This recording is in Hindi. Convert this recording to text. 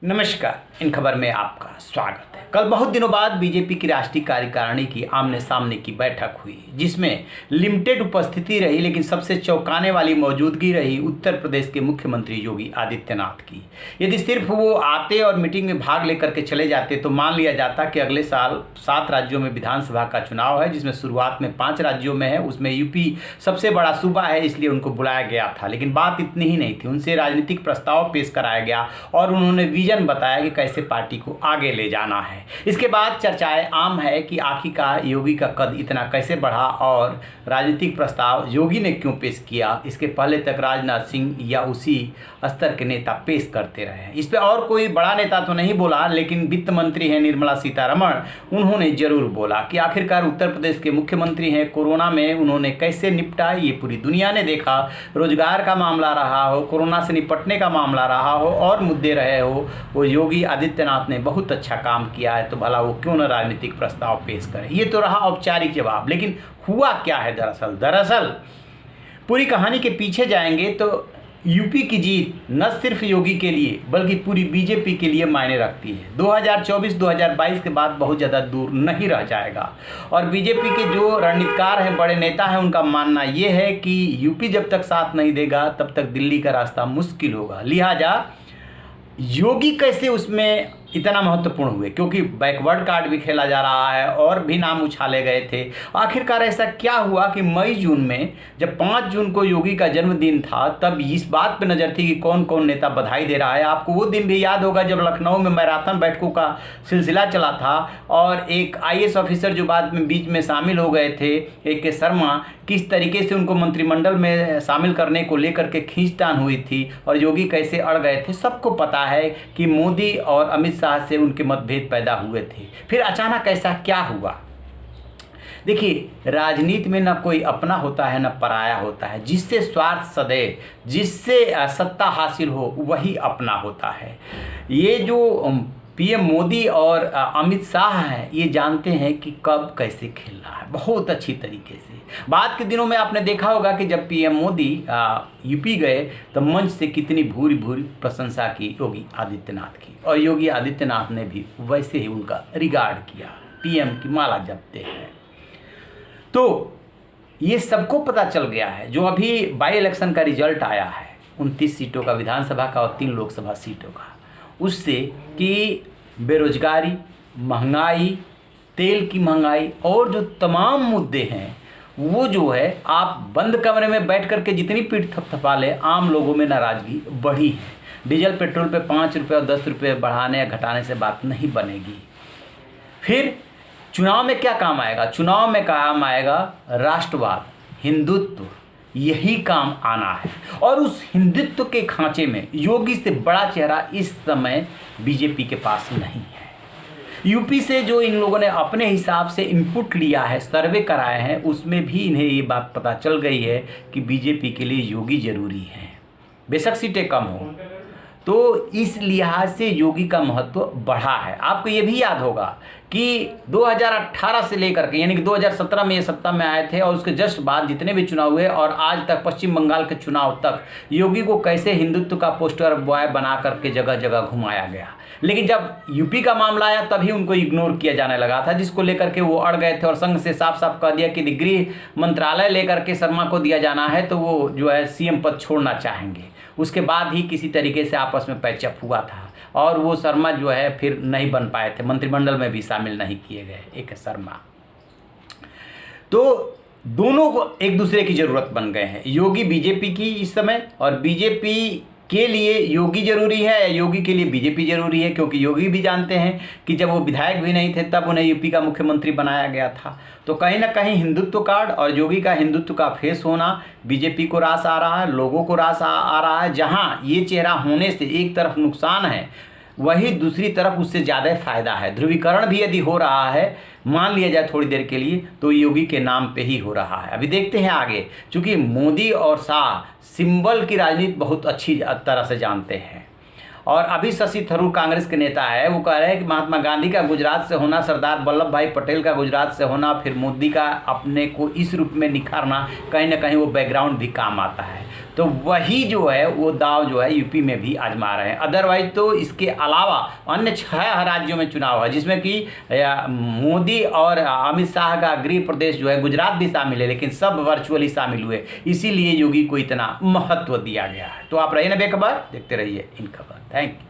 नमस्कार, इन खबर में आपका स्वागत है। कल बहुत दिनों बाद बीजेपी की राष्ट्रीय कार्यकारिणी की आमने सामने की बैठक हुई, जिसमें लिमिटेड उपस्थिति रही, लेकिन सबसे चौंकाने वाली मौजूदगी रही उत्तर प्रदेश के मुख्यमंत्री योगी आदित्यनाथ की। यदि सिर्फ वो आते और मीटिंग में भाग लेकर के चले जाते तो मान लिया जाता कि अगले साल 7 राज्यों में विधानसभा का चुनाव है, जिसमें शुरुआत में 5 राज्यों में है, उसमें यूपी सबसे बड़ा सूबा है, इसलिए उनको बुलाया गया था। लेकिन बात इतनी ही नहीं थी, उनसे राजनीतिक प्रस्ताव पेश कराया गया और उन्होंने विजन बताया कि कैसे पार्टी को आगे ले जाना है। इसके बाद चर्चाएं आम है कि आखिरकार योगी का कद इतना कैसे बढ़ा और राजनीतिक प्रस्ताव योगी ने क्यों पेश किया। इसके पहले तक राजनाथ सिंह या उसी स्तर के नेता पेश करते रहे हैं। इस पर और कोई बड़ा नेता तो नहीं बोला, लेकिन वित्त मंत्री हैं निर्मला सीतारमण, उन्होंने जरूर बोला कि आखिरकार उत्तर प्रदेश के मुख्यमंत्री हैं, कोरोना में उन्होंने कैसे निपटा ये पूरी दुनिया ने देखा। रोजगार का मामला रहा हो, कोरोना से निपटने का मामला रहा हो और मुद्दे रहे हो, वो योगी आदित्यनाथ ने बहुत अच्छा काम किया है, तो भला वो क्यों न राजनीतिक प्रस्ताव पेश करें। ये तो रहा औपचारिक जवाब, लेकिन हुआ क्या है दरअसल पूरी कहानी के पीछे जाएंगे तो यूपी की जीत न सिर्फ योगी के लिए बल्कि पूरी बीजेपी के लिए मायने रखती है। 2024-2022 के बाद बहुत ज़्यादा दूर नहीं रह जाएगा और बीजेपी के जो रणनीतिकार हैं, बड़े नेता हैं, उनका मानना ये है कि यूपी जब तक साथ नहीं देगा तब तक दिल्ली का रास्ता मुश्किल होगा। लिहाजा योगी कैसे उसमें इतना महत्वपूर्ण हुए, क्योंकि बैकवर्ड कार्ड भी खेला जा रहा है और भी नाम उछाले गए थे। आखिरकार ऐसा क्या हुआ कि मई जून में जब 5 जून को योगी का जन्मदिन था, तब इस बात पे नज़र थी कि कौन कौन नेता बधाई दे रहा है। आपको वो दिन भी याद होगा जब लखनऊ में मैराथन बैठकों का सिलसिला चला था और एक IAS ऑफिसर जो बाद में बीच में शामिल हो गए थे, AK शर्मा, किस तरीके से उनको मंत्रिमंडल में शामिल करने को लेकर के खींचतान हुई थी और योगी कैसे अड़ गए थे। सबको पता है कि मोदी और अमित शाह से उनके मतभेद पैदा हुए थे। फिर अचानक ऐसा क्या हुआ। देखिए, राजनीति में न कोई अपना होता है न पराया होता है। जिससे स्वार्थ सदैव, जिससे सत्ता हासिल हो, वही अपना होता है। ये जो PM मोदी और अमित शाह हैं, ये जानते हैं कि कब कैसे खेलना है बहुत अच्छी तरीके से। बाद के दिनों में आपने देखा होगा कि जब PM मोदी यूपी गए तो मंच से कितनी भूरी भूरी प्रशंसा की योगी आदित्यनाथ की, और योगी आदित्यनाथ ने भी वैसे ही उनका रिगार्ड किया। PM की माला जपते हैं। तो ये सबको पता चल गया है। जो अभी बाई इलेक्शन का रिजल्ट आया है 29 सीटों का विधानसभा का और 3 लोकसभा सीटों का, उससे कि बेरोजगारी, महंगाई, तेल की महंगाई और जो तमाम मुद्दे हैं, वो जो है आप बंद कमरे में बैठ कर के जितनी पीठ थपथपा ले, आम लोगों में नाराज़गी बढ़ी है। डीजल पेट्रोल पे 5 रुपये और 10 रुपये बढ़ाने या घटाने से बात नहीं बनेगी। फिर चुनाव में क्या काम आएगा? चुनाव में काम आएगा राष्ट्रवाद, हिंदुत्व, यही काम आना है। और उस हिंदुत्व के खांचे में योगी से बड़ा चेहरा इस समय बीजेपी के पास नहीं है। यूपी से जो इन लोगों ने अपने हिसाब से इनपुट लिया है, सर्वे कराए हैं, उसमें भी इन्हें ये बात पता चल गई है कि बीजेपी के लिए योगी जरूरी है। बेशक सीटें कम हो, तो इस लिहाज से योगी का महत्व बढ़ा है। आपको ये भी याद होगा कि 2018 से लेकर के, यानी कि 2017 में ये सत्ता में आए थे और उसके जस्ट बाद जितने भी चुनाव हुए और आज तक पश्चिम बंगाल के चुनाव तक, योगी को कैसे हिंदुत्व का पोस्टर बॉय बना करके जगह जगह घुमाया गया। लेकिन जब यूपी का मामला आया तभी उनको इग्नोर किया जाने लगा था, जिसको लेकर के वो अड़ गए थे और संघ से साफ साफ कह दिया कि गृह मंत्रालय लेकर के शर्मा को दिया जाना है, तो वो जो है CM पद छोड़ना चाहेंगे। उसके बाद ही किसी तरीके से आपस में पैचअप हुआ था और वो शर्मा जो है फिर नहीं बन पाए थे, मंत्रिमंडल में भी शामिल नहीं किए गए AK शर्मा। तो दोनों को एक दूसरे की ज़रूरत बन गए हैं। योगी बीजेपी की इस समय, और बीजेपी के लिए योगी जरूरी है, योगी के लिए बीजेपी जरूरी है, क्योंकि योगी भी जानते हैं कि जब वो विधायक भी नहीं थे तब उन्हें यूपी का मुख्यमंत्री बनाया गया था। तो कहीं ना कहीं हिंदुत्व कार्ड और योगी का हिंदुत्व का फेस होना बीजेपी को रास आ रहा है, लोगों को रास आ रहा है। जहां ये चेहरा होने से एक तरफ नुकसान है, वही दूसरी तरफ उससे ज़्यादा फायदा है। ध्रुवीकरण भी यदि हो रहा है, मान लिया जाए थोड़ी देर के लिए, तो योगी के नाम पे ही हो रहा है। अभी देखते हैं आगे, क्योंकि मोदी और शाह सिंबल की राजनीति बहुत अच्छी तरह से जानते हैं। और अभी शशि थरूर कांग्रेस के नेता है, वो कह रहे हैं कि महात्मा गांधी का गुजरात से होना, सरदार वल्लभ भाई पटेल का गुजरात से होना, फिर मोदी का अपने को इस रूप में निखारना, कहीं ना कहीं वो बैकग्राउंड भी काम आता है। तो वही जो है वो दाव जो है यूपी में भी आजमा रहे हैं। अदरवाइज तो इसके अलावा अन्य 6 राज्यों में चुनाव है, जिसमें कि मोदी और अमित शाह का गृह प्रदेश जो है गुजरात भी शामिल है, लेकिन सब वर्चुअली शामिल हुए, इसीलिए योगी को इतना महत्व दिया गया है। तो आप रहिए ना बेखबर, देखते रहिए इन खबर। Thank you.